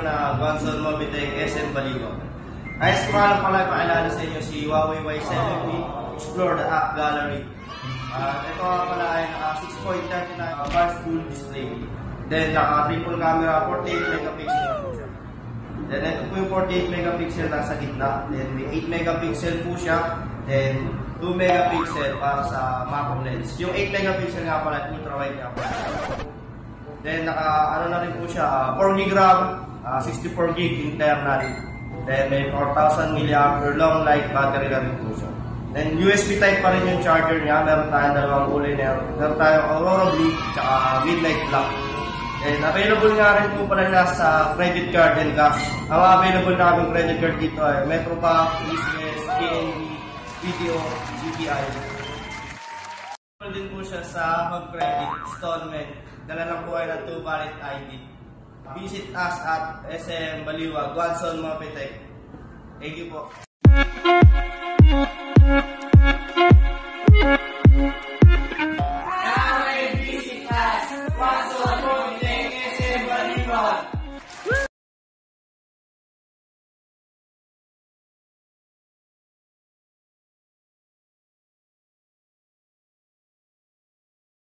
na Gonzalo Mobitech SM Baliwa. Ayos ko nga lang pala ipakilala sa inyo si Huawei Y7P Explore the App Gallery. Ito nga pala ay naka 6.39 bars full display. Then naka triple camera 48 megapixel po siya. Then ito po yung 48 megapixel nasa gitna. Then may 8 megapixel po siya. Then 2 megapixel para sa macro lens. Yung 8 megapixel nga pala ultra wide nga pala. Then naka ano na rin po siya 4 GB RAM, 64 GB internal. Then may 4,000 mAh long life battery na rin po siya. Then USB type pa rin yung charger niya. Meron tayong dalawang kulay na. Meron tayong Aurora Blue at Midnight Black. And available nga rin po pala siya sa credit card and cash. Ang available namin credit card dito ay Metrobank, Business, KNB, BDO, GTI. Available din po siya sa Home Credit, Installment. Dala lang po ay ng 2 valid ID. Visit us at SM Baliwa, Gonzalo Mobitech. Thank you po. Visit us, Gonzalo